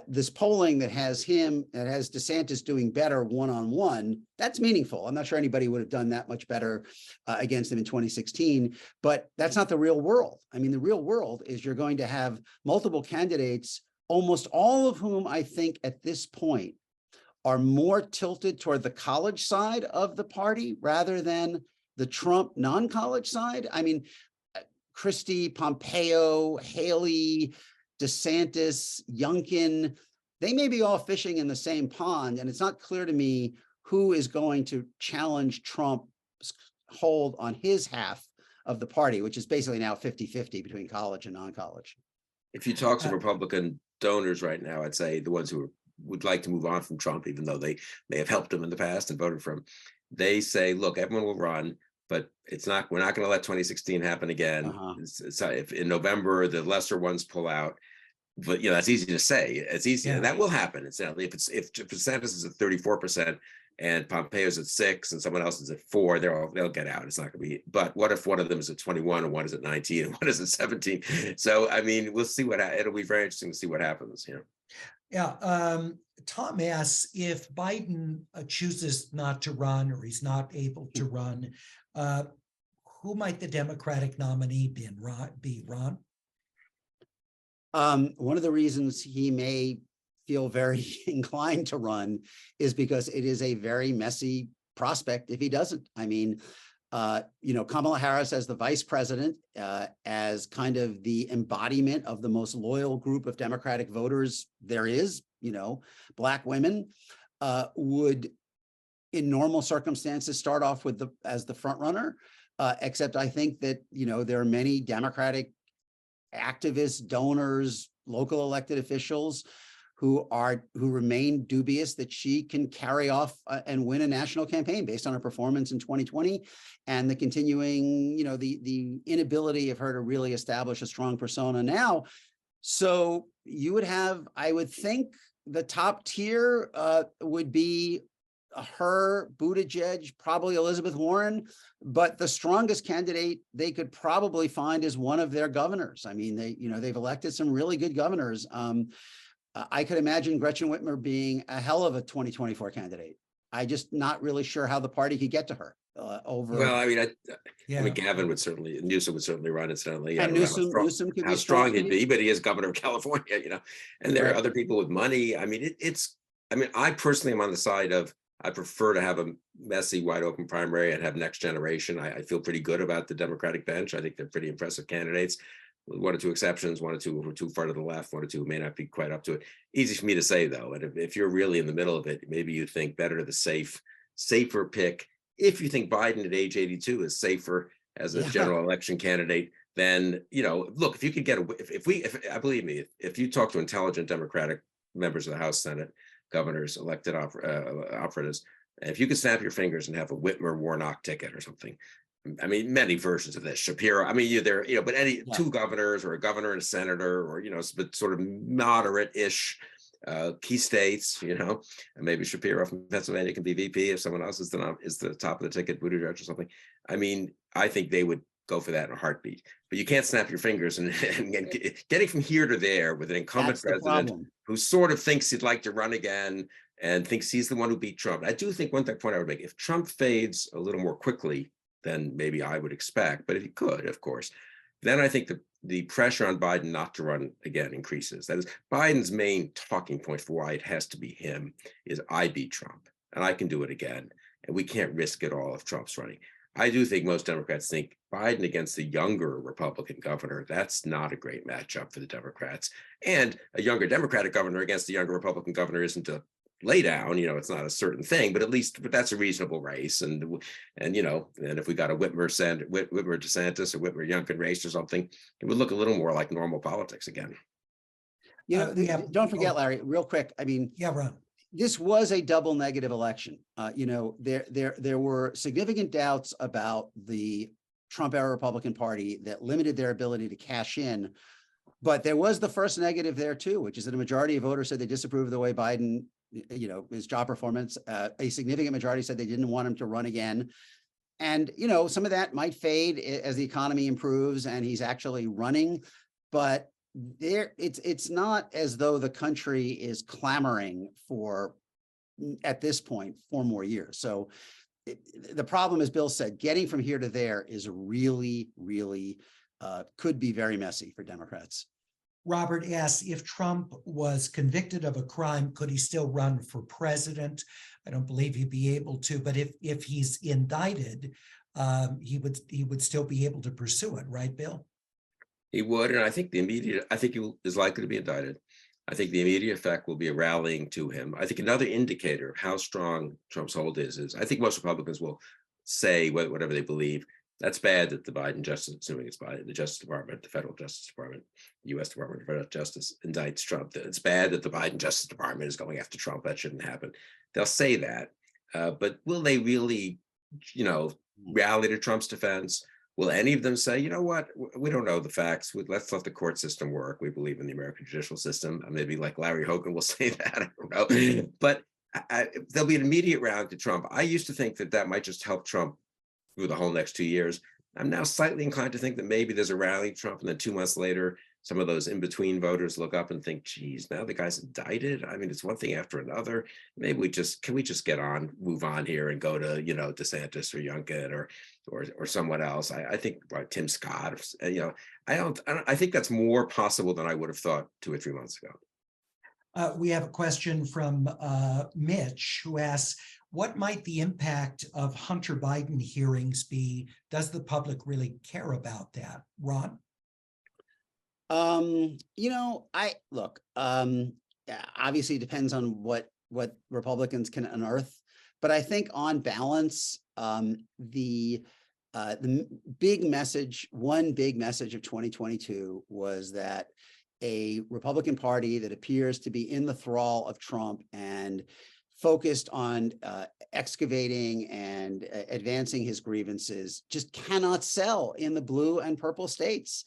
this polling that has DeSantis doing better one-on-one, that's meaningful. I'm not sure anybody would have done that much better against him in 2016, but that's not the real world. I mean, the real world is you're going to have multiple candidates, almost all of whom I think at this point are more tilted toward the college side of the party rather than the Trump non-college side. I mean, Christie, Pompeo, Haley, DeSantis, Youngkin, they may be all fishing in the same pond, and it's not clear to me who is going to challenge Trump's hold on his half of the party, which is basically now 50-50 between college and non-college. If you talk to Republican donors right now, I'd say the ones who would like to move on from Trump, even though they may have helped him in the past and voted for him, they say, look, everyone will run, but we're not going to let 2016 happen again. If in November the lesser ones pull out, but that's easy to say. It's easy, and that will happen. It's if DeSantis is at 34% and Pompeo's at 6% and someone else is at 4%, they'll get out. It's not going to be. But what if one of them is at 21 and one is at 19 and one is at 17? So I mean, we'll see it'll be very interesting to see what happens. Yeah. Tom asks, if Biden chooses not to run or he's not able to run, who might the Democratic nominee be, Ron? One of the reasons he may feel very inclined to run is because it is a very messy prospect if he doesn't. I mean, Kamala Harris as the vice president, as kind of the embodiment of the most loyal group of Democratic voters there is, Black women, would in normal circumstances start off as the front runner, except I think that, there are many Democratic activists, donors, local elected officials who remain dubious that she can carry off and win a national campaign based on her performance in 2020 and the continuing, the inability of her to really establish a strong persona now. So you would have, I would think, the top tier would be her, Buttigieg, probably Elizabeth Warren, but the strongest candidate they could probably find is one of their governors. I mean, they've elected some really good governors. I could imagine Gretchen Whitmer being a hell of a 2024 candidate. I'm just not really sure how the party could get to her over. Well, I mean, Gavin would certainly, Newsom would certainly run, incidentally. And Newsom could be how strong he'd be, but he is governor of California, and there are other people with money. I mean, I personally am on the side of, I prefer to have a messy, wide open primary and have next generation. I feel pretty good about the Democratic bench. I think they're pretty impressive candidates. One or two exceptions, one or two who are too far to the left, one or two who may not be quite up to it. Easy for me to say, though. And if you're really in the middle of it, maybe you think better the safer pick. If you think Biden at age 82 is safer as a general election candidate, then, look, if you could get believe me, if you talk to intelligent Democratic members of the House, Senate, governors, elected operatives. And if you could snap your fingers and have a Whitmer-Warnock ticket or something, I mean, many versions of this. Shapiro, I mean, but any two governors or a governor and a senator, or but sort of moderate-ish key states, and maybe Shapiro from Pennsylvania can be VP if someone else is the top of the ticket, Buttigieg or something. I mean, I think they would go for that in a heartbeat. But you can't snap your fingers and getting from here to there with an incumbent president who sort of thinks he'd like to run again and thinks he's the one who beat Trump. I do think one point I would make: if Trump fades a little more quickly than maybe I would expect, but if he could, of course, then I think the pressure on Biden not to run again increases. That is, Biden's main talking point for why it has to be him is, I beat Trump and I can do it again, and we can't risk it all if Trump's running. I do think most Democrats think Biden against the younger Republican governor, that's not a great matchup for the Democrats. And a younger Democratic governor against the younger Republican governor isn't a lay down, it's not a certain thing, but that's a reasonable race. And if we got a Whitmer DeSantis or Whitmer Youngkin race or something, it would look a little more like normal politics again. Don't forget, Larry, real quick. I mean, Ron. This was a double negative election. There were significant doubts about the Trump era Republican Party that limited their ability to cash in. But there was the first negative there too, which is that a majority of voters said they disapprove of the way Biden, his job performance. A significant majority said they didn't want him to run again. And, some of that might fade as the economy improves and he's actually running. But it's not as though the country is clamoring for, at this point, 4 more years. So the problem, as Bill said, getting from here to there is really, really could be very messy for Democrats. Robert asks, if Trump was convicted of a crime, could he still run for president? I don't believe he'd be able to, but if he's indicted, he would still be able to pursue it, right, Bill? He would, and I think he is likely to be indicted. I think the immediate effect will be a rallying to him. I think another indicator of how strong Trump's hold is I think most Republicans will say whatever they believe. That's bad that the Biden Justice, assuming it's Biden, the Justice Department, the Federal Justice Department, U.S. Department of Federal Justice indicts Trump. It's bad that the Biden Justice Department is going after Trump. That shouldn't happen. They'll say that, but will they really, rally to Trump's defense? Will any of them say, you know what, we don't know the facts. Let's let the court system work. We believe in the American judicial system. Maybe like Larry Hogan will say that. I don't know. But there'll be an immediate round to Trump. I used to think that might just help Trump through the whole next 2 years. I'm now slightly inclined to think that maybe there's a rally to Trump, and then 2 months later, some of those in-between voters look up and think, geez, now the guy's indicted. I mean, it's one thing after another. Maybe can we just move on here and go to, DeSantis or Youngkin or someone else. I think Tim Scott, I think that's more possible than I would have thought 2 or 3 months ago. We have a question from Mitch, who asks, what might the impact of Hunter Biden hearings be? Does the public really care about that? Ron? Obviously it depends on what Republicans can unearth, but I think on balance, the big message of 2022 was that a Republican Party that appears to be in the thrall of Trump and focused on excavating and advancing his grievances just cannot sell in the blue and purple states.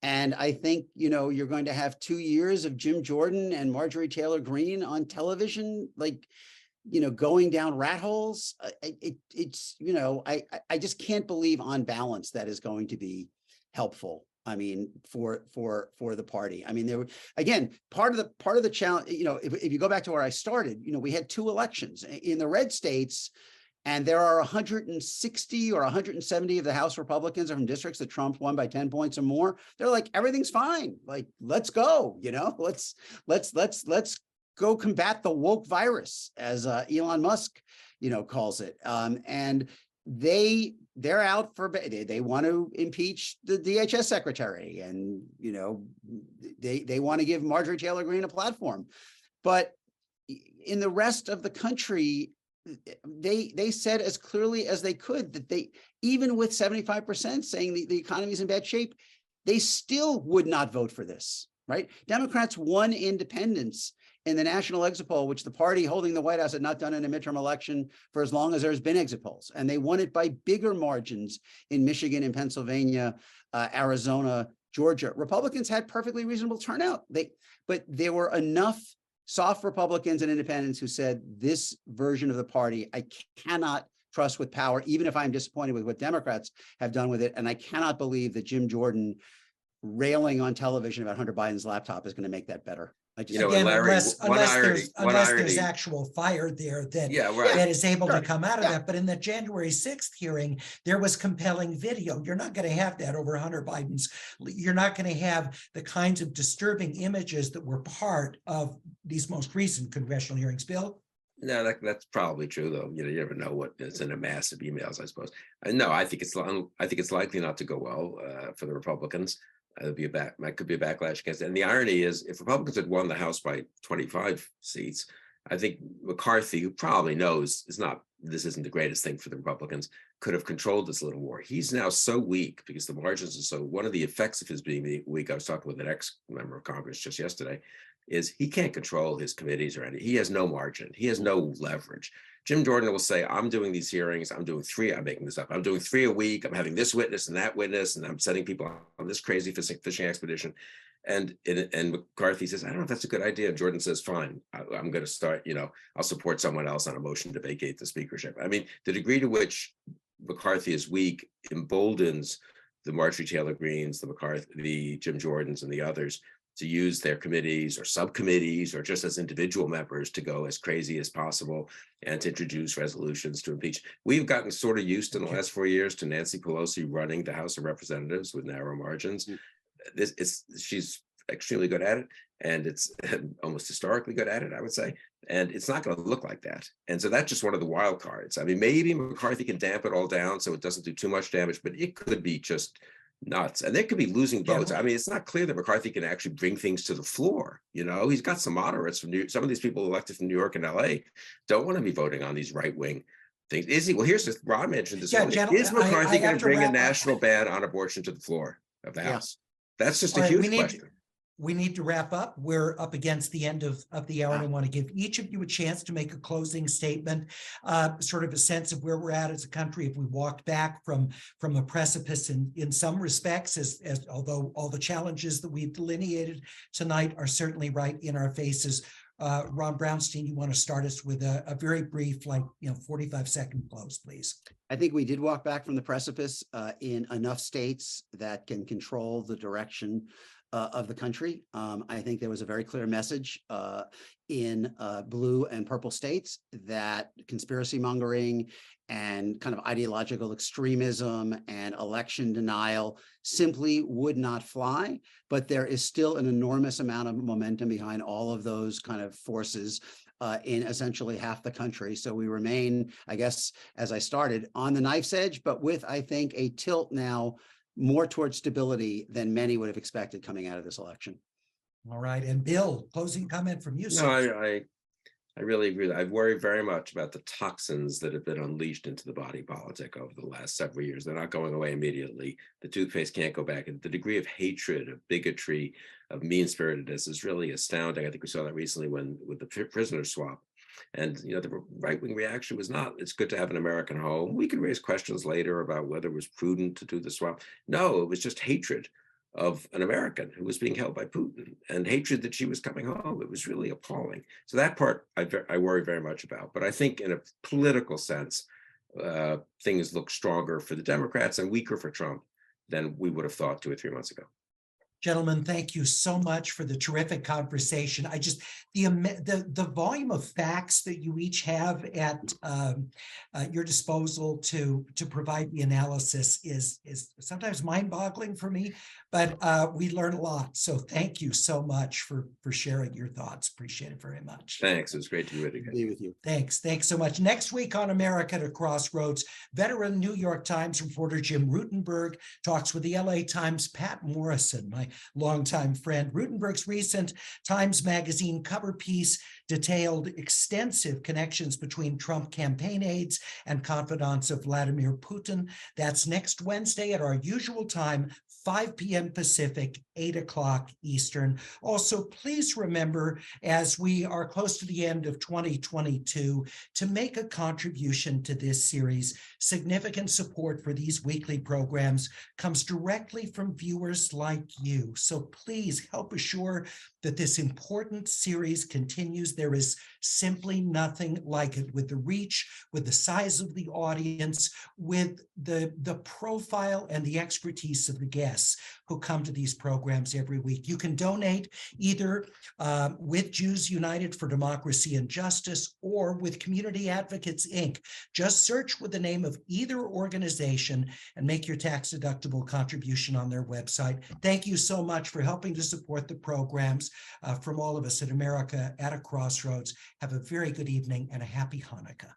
And I think, you're going to have 2 years of Jim Jordan and Marjorie Taylor Greene on television, going down rat holes. I just can't believe on balance that is going to be helpful. I mean, for the party. I mean, there were, again, part of the challenge, if you go back to where I started, we had 2 elections in the red states, and there are 160 or 170 of the House Republicans are from districts that Trump won by 10 points or more. They're like, everything's fine. Like, let's go, let's go combat the woke virus, as Elon Musk, calls it. And they're out for, they want to impeach the DHS secretary, and, they want to give Marjorie Taylor Greene a platform. But in the rest of the country, they said as clearly as they could that they, even with 75% saying the economy is in bad shape, they still would not vote for this, right? Democrats won independents in the national exit poll, which the party holding the White House had not done in a midterm election for as long as there's been exit polls. And they won it by bigger margins in Michigan and Pennsylvania, Arizona, Georgia. Republicans had perfectly reasonable turnout. But there were enough soft Republicans and independents who said, this version of the party, I cannot trust with power, even if I'm disappointed with what Democrats have done with it. And I cannot believe that Jim Jordan railing on television about Hunter Biden's laptop is going to make that better. I just, Again, Larry, unless there's actual fire there that, that is able to come out of that. But in the January 6th hearing, there was compelling video. You're not going to have that over Hunter Biden's. You're not going to have the kinds of disturbing images that were part of these most recent congressional hearings. Bill? No, that's probably true, though. You never know what is in a mass of emails, I suppose. No, I think it's likely not to go well for the Republicans. That could be a backlash against it. And the irony is, if Republicans had won the House by 25 seats, I think McCarthy, who probably knows this isn't the greatest thing for the Republicans, could have controlled this a little more. He's now so weak because the margins are so. One of the effects of his being weak, I was talking with an ex-member of Congress just yesterday, is he can't control his committees or anything. He has no margin. He has no leverage. Jim Jordan will say, I'm doing these hearings. I'm doing 3. I'm making this up. I'm doing 3 a week. I'm having this witness and that witness, and I'm sending people on this crazy fishing expedition. And McCarthy says, I don't know if that's a good idea. Jordan says, fine, I'm going to start, I'll support someone else on a motion to vacate the speakership. I mean, the degree to which McCarthy is weak emboldens the Marjorie Taylor Greenes, the Jim Jordans and the others to use their committees or subcommittees or just as individual members to go as crazy as possible and to introduce resolutions to impeach. We've gotten sort of used in the last 4 years to Nancy Pelosi running the House of Representatives with narrow margins. She's extremely good at it, and it's almost historically good at it, I would say. And it's not going to look like that. And so that's just one of the wild cards. I mean, maybe McCarthy can damp it all down so it doesn't do too much damage, but it could be just nuts, and they could be losing votes. I mean, it's not clear that McCarthy can actually bring things to the floor. He's got some moderates from some of these people elected from New York and LA don't want to be voting on these right-wing things. Is he? Well, here's this. Ron mentioned this. Is McCarthy going to bring a national ban on abortion to the floor of the House? That's just a huge question. We need to wrap up. We're up against the end of the hour, and I want to give each of you a chance to make a closing statement, sort of a sense of where we're at as a country. If we walked back from a precipice in some respects, as although all the challenges that we've delineated tonight are certainly right in our faces. Ron Brownstein, you want to start us with a very brief, 45-second close, please. I think we did walk back from the precipice in enough states that can control the direction of the country. I think there was a very clear message in blue and purple states that conspiracy mongering and kind of ideological extremism and election denial simply would not fly. But there is still an enormous amount of momentum behind all of those kind of forces in essentially half the country. So we remain, I guess, as I started, on the knife's edge, but with, I think, a tilt now more towards stability than many would have expected coming out of this election. All right. And Bill, closing comment from you. No, I really agree. I worry very much about the toxins that have been unleashed into the body politic over the last several years. They're not going away immediately. The toothpaste can't go back. And the degree of hatred, of bigotry, of mean-spiritedness is really astounding. I think we saw that recently with the prisoner swap. And the right-wing reaction was not, it's good to have an American home. We can raise questions later about whether it was prudent to do the swap. No, it was just hatred of an American who was being held by Putin and hatred that she was coming home. It was really appalling. So that part I worry very much about. But I think in a political sense, things look stronger for the Democrats and weaker for Trump than we would have thought 2 or 3 months ago. Gentlemen, thank you so much for the terrific conversation. The volume of facts that you each have at your disposal to provide the analysis is sometimes mind-boggling for me, but we learn a lot. So thank you so much for sharing your thoughts. Appreciate it very much. Thanks. It was great to be with you. Thanks so much. Next week on America to Crossroads, veteran New York Times reporter Jim Rutenberg talks with the LA Times' Pat Morrison. My longtime friend. Rutenberg's recent Times Magazine cover piece detailed extensive connections between Trump campaign aides and confidants of Vladimir Putin. That's next Wednesday at our usual time, 5 p.m. Pacific, 8 o'clock Eastern. Also, please remember, as we are close to the end of 2022, to make a contribution to this series. Significant support for these weekly programs comes directly from viewers like you. So please help assure that this important series continues. There is simply nothing like it, with the reach, with the size of the audience, with the profile and the expertise of the guests who come to these programs every week. You can donate either with Jews United for Democracy and Justice or with Community Advocates, Inc. Just search with the name of either organization and make your tax-deductible contribution on their website. Thank you so much for helping to support the programs. From all of us at America at a Crossroads, have a very good evening and a happy Hanukkah.